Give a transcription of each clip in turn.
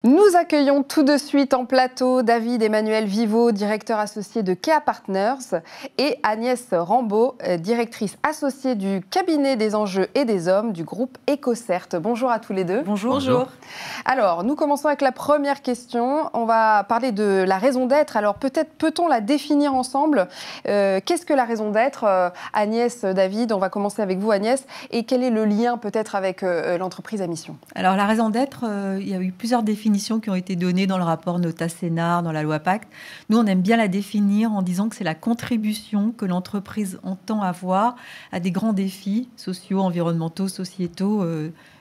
Nous accueillons tout de suite en plateau David Emmanuel Viveau, directeur associé de Kea Partners, et Agnès Rambaud, directrice associée du cabinet des enjeux et des hommes du groupe EcoCert. Bonjour à tous les deux. Bonjour. Bonjour. Alors, nous commençons avec la première question. On va parler de la raison d'être. Alors, peut-être peut-on la définir ensemble. Qu'est-ce que la raison d'être, Agnès, David? On va commencer avec vous, Agnès. Et quel est le lien peut-être avec l'entreprise à mission? Alors, la raison d'être, il y a eu plusieurs définitions qui ont été données dans le rapport Nota-Sénard, dans la loi Pacte. Nous, on aime bien la définir en disant que c'est la contribution que l'entreprise entend avoir à des grands défis sociaux, environnementaux, sociétaux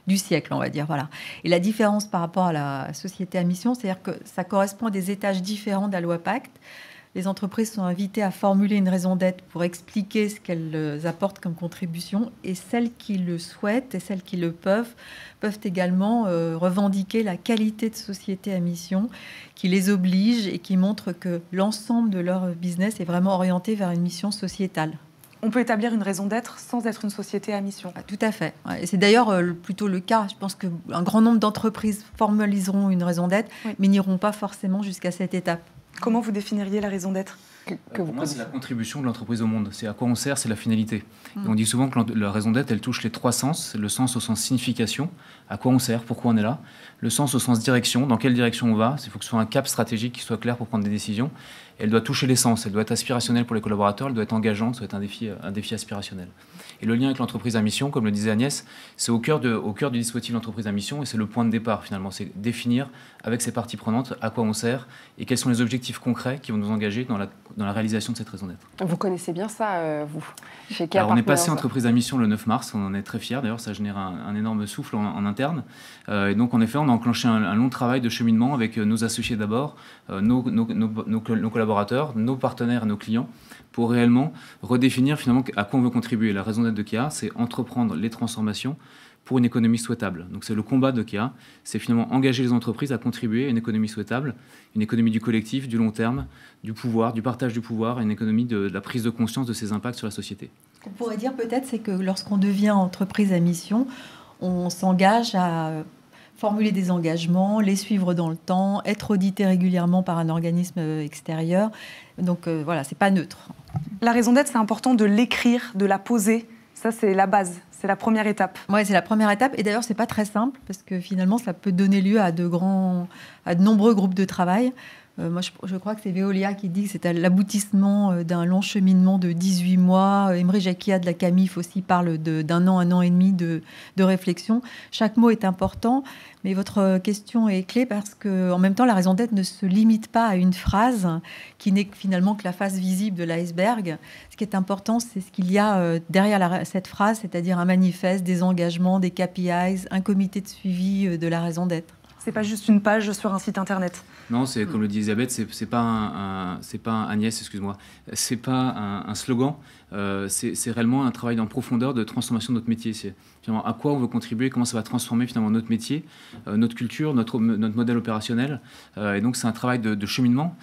du siècle, on va dire. Voilà. Et la différence par rapport à la société à mission, c'est-à-dire que ça correspond à des étages différents de la loi Pacte. Les entreprises sont invitées à formuler une raison d'être pour expliquer ce qu'elles apportent comme contribution, et celles qui le souhaitent et celles qui le peuvent également revendiquer la qualité de société à mission qui les oblige et qui montre que l'ensemble de leur business est vraiment orienté vers une mission sociétale. On peut établir une raison d'être sans être une société à mission. Tout à fait. Et c'est d'ailleurs plutôt le cas. Je pense qu'un grand nombre d'entreprises formaliseront une raison d'être, oui, mais n'iront pas forcément jusqu'à cette étape. Comment vous définiriez la raison d'être? Pour moi, c'est la contribution de l'entreprise au monde. C'est à quoi on sert, c'est la finalité. Et on dit souvent que la raison d'être, elle touche les trois sens. Le sens au sens signification, à quoi on sert, pourquoi on est là. Le sens au sens direction, dans quelle direction on va. Il faut que ce soit un cap stratégique qui soit clair pour prendre des décisions. Et elle doit toucher l'essence, elle doit être aspirationnelle pour les collaborateurs, elle doit être engageante, ça doit être un défi aspirationnel. Et le lien avec l'entreprise à mission, comme le disait Agnès, c'est au cœur du dispositif de l'entreprise à mission, et c'est le point de départ finalement. C'est définir avec ses parties prenantes à quoi on sert et quels sont les objectifs concrets qui vont nous engager dans la réalisation de cette raison d'être. Vous connaissez bien ça, vous, chez Kea Alors, on est passé Partners. entreprise à mission le 9 mars, on en est très fiers, d'ailleurs ça génère un énorme souffle en interne. Et donc en effet, on a enclenché un long travail de cheminement avec nos associés d'abord, nos collaborateurs, nos partenaires et nos clients, pour réellement redéfinir finalement à quoi on veut contribuer. La raison d'être de Kea, c'est entreprendre les transformations pour une économie souhaitable. Donc c'est le combat de Kea, c'est finalement engager les entreprises à contribuer à une économie souhaitable, une économie du collectif, du long terme, du pouvoir, du partage du pouvoir, et une économie de la prise de conscience de ses impacts sur la société. Ce qu'on pourrait dire peut-être, c'est que lorsqu'on devient entreprise à mission, on s'engage à formuler des engagements, les suivre dans le temps, être audité régulièrement par un organisme extérieur. Donc voilà, c'est pas neutre. La raison d'être, c'est important de l'écrire, de la poser. Ça, c'est la base, c'est la première étape. Oui, c'est la première étape. Et d'ailleurs, c'est pas très simple parce que finalement, ça peut donner lieu à de nombreux groupes de travail. Moi, je crois que c'est Veolia qui dit que c'est l'aboutissement d'un long cheminement de 18 mois. Emre Jakia de la CAMIF aussi parle d'un an, un an et demi de réflexion. Chaque mot est important, mais votre question est clé parce qu'en même temps, la raison d'être ne se limite pas à une phrase qui n'est finalement que la face visible de l'iceberg. Ce qui est important, c'est ce qu'il y a derrière cette phrase, c'est-à-dire un manifeste, des engagements, des KPIs, un comité de suivi de la raison d'être. C'est pas juste une page sur un site internet. Non, c'est comme le dit Elisabeth, c'est pas Agnès, excuse-moi, c'est pas un slogan. C'est réellement un travail en profondeur de transformation de notre métier. C'est finalement à quoi on veut contribuer, comment ça va transformer finalement notre métier, notre culture, notre modèle opérationnel. Et donc c'est un travail de cheminement.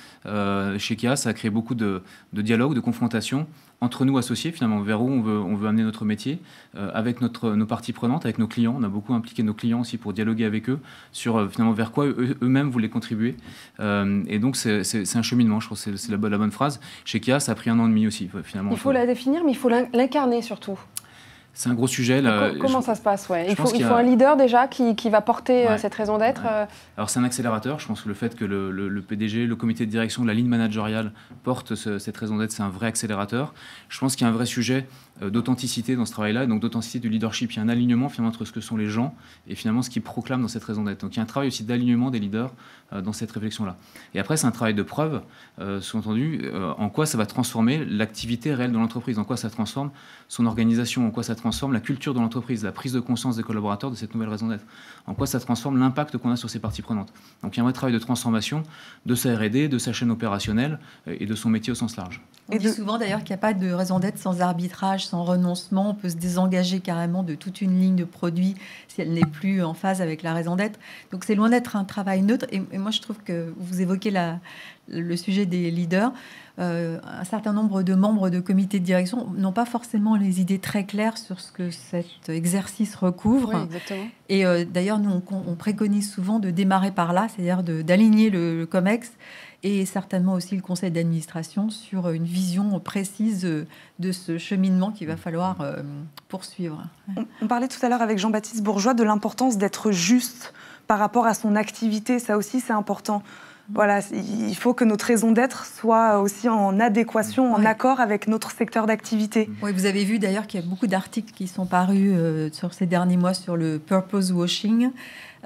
Chez Kea, ça a créé beaucoup de dialogues, de confrontations entre nous associés, finalement, vers où on veut amener notre métier, avec nos parties prenantes, avec nos clients. On a beaucoup impliqué nos clients aussi pour dialoguer avec eux sur finalement vers quoi eux-mêmes voulaient contribuer. Et donc c'est un cheminement, je trouve que c'est la bonne phrase. Chez Kea, ça a pris 1 an et demi aussi, finalement. Il faut la définir, mais il faut l'incarner surtout. C'est un gros sujet. Comment ça se passe, il faut un leader déjà qui va porter cette raison d'être. Alors c'est un accélérateur. Je pense que le fait que le PDG, le comité de direction, la ligne managériale porte cette raison d'être, c'est un vrai accélérateur. Je pense qu'il y a un vrai sujet d'authenticité dans ce travail-là, et donc d'authenticité du leadership. Il y a un alignement finalement entre ce que sont les gens et finalement ce qu'ils proclament dans cette raison d'être. Donc il y a un travail aussi d'alignement des leaders dans cette réflexion-là. Et après, c'est un travail de preuve, sous-entendu, en quoi ça va transformer l'activité réelle de l'entreprise, en quoi ça transforme son organisation, en quoi ça transforme la culture de l'entreprise, la prise de conscience des collaborateurs de cette nouvelle raison d'être, en quoi ça transforme l'impact qu'on a sur ses parties prenantes. Donc il y a un vrai travail de transformation de sa R&D, de sa chaîne opérationnelle et de son métier au sens large. On dit souvent d'ailleurs qu'il n'y a pas de raison d'être sans arbitrage, sans renoncement. On peut se désengager carrément de toute une ligne de produits si elle n'est plus en phase avec la raison d'être. Donc c'est loin d'être un travail neutre. Et moi je trouve que vous évoquez le sujet des leaders. un certain nombre de membres de comités de direction n'ont pas forcément les idées très claires sur ce que cet exercice recouvre. Oui, exactement. Et d'ailleurs, nous, on préconise souvent de démarrer par là, c'est-à-dire d'aligner le COMEX et certainement aussi le conseil d'administration sur une vision précise de ce cheminement qu'il va falloir poursuivre. On parlait tout à l'heure avec Jean-Baptiste Bourgeois de l'importance d'être juste par rapport à son activité. Ça aussi, c'est important. Voilà, il faut que notre raison d'être soit aussi en adéquation, en accord avec notre secteur d'activité. Oui, vous avez vu d'ailleurs qu'il y a beaucoup d'articles qui sont parus sur ces derniers mois sur le purpose washing.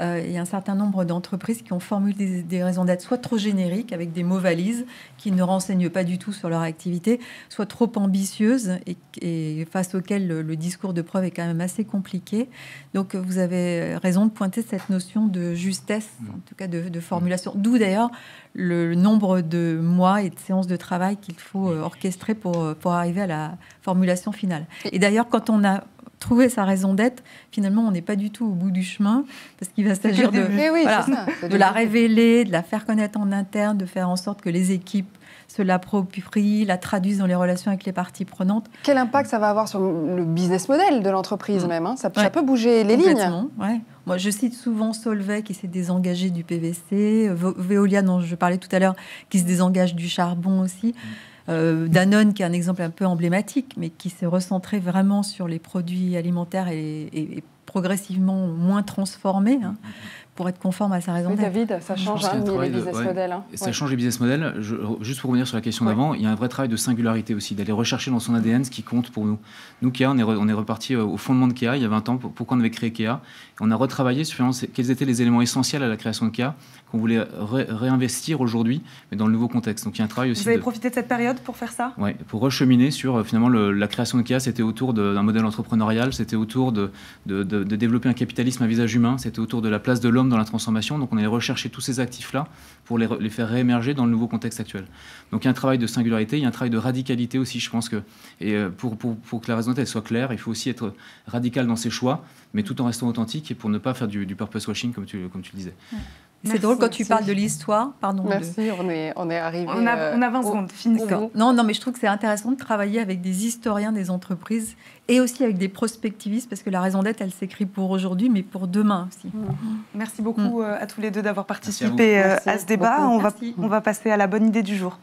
Il y a un certain nombre d'entreprises qui ont formulé des raisons d'être soit trop génériques, avec des mots valises qui ne renseignent pas du tout sur leur activité, soit trop ambitieuses et face auxquelles le discours de preuve est quand même assez compliqué. Donc vous avez raison de pointer cette notion de justesse, en tout cas de formulation. D'où d'ailleurs le nombre de mois et de séances de travail qu'il faut orchestrer pour arriver à la formulation finale. Et d'ailleurs, quand on a trouver sa raison d'être, finalement, on n'est pas du tout au bout du chemin, parce qu'il va s'agir de la révéler, de la faire connaître en interne, de faire en sorte que les équipes se l'approprient, la traduisent dans les relations avec les parties prenantes. Quel impact ça va avoir sur le business model de l'entreprise même, hein. Ça peut bouger les lignes. Ouais. Moi, je cite souvent Solvay qui s'est désengagé du PVC, Veolia dont je parlais tout à l'heure qui se désengage du charbon aussi. Danone, qui est un exemple un peu emblématique, mais qui s'est recentré vraiment sur les produits alimentaires et progressivement moins transformés, hein, pour être conforme à sa raison d'être. David, ça change les business models. Hein. Ça change les business models. Juste pour revenir sur la question d'avant, il y a un vrai travail de singularité aussi, d'aller rechercher dans son ADN ce qui compte pour nous. Nous, Kea, on est reparti au fondement de Kea il y a 20 ans, pourquoi on avait créé Kea. On a retravaillé sur quels étaient les éléments essentiels à la création de Kea qu'on voulait réinvestir aujourd'hui, mais dans le nouveau contexte. Donc il y a un travail aussi. Vous avez profité de cette période pour faire ça ? Oui, pour recheminer sur finalement la création de Kea, c'était autour d'un modèle entrepreneurial, c'était autour de développer un capitalisme à visage humain, c'était autour de la place de l'homme dans la transformation. Donc on allait rechercher tous ces actifs-là pour les faire réémerger dans le nouveau contexte actuel. Donc il y a un travail de singularité, il y a un travail de radicalité aussi. Je pense que pour que la raison d'être soit claire, il faut aussi être radical dans ses choix, mais tout en restant authentique et pour ne pas faire du purpose washing comme tu le disais. Ouais. C'est drôle quand tu parles de l'histoire. Pardon. Merci, on est arrivé. On a 20 secondes. Finissons. Non, mais je trouve que c'est intéressant de travailler avec des historiens des entreprises et aussi avec des prospectivistes, parce que la raison d'être, elle s'écrit pour aujourd'hui, mais pour demain aussi. Merci beaucoup à tous les deux d'avoir participé à ce débat. On va passer à la bonne idée du jour.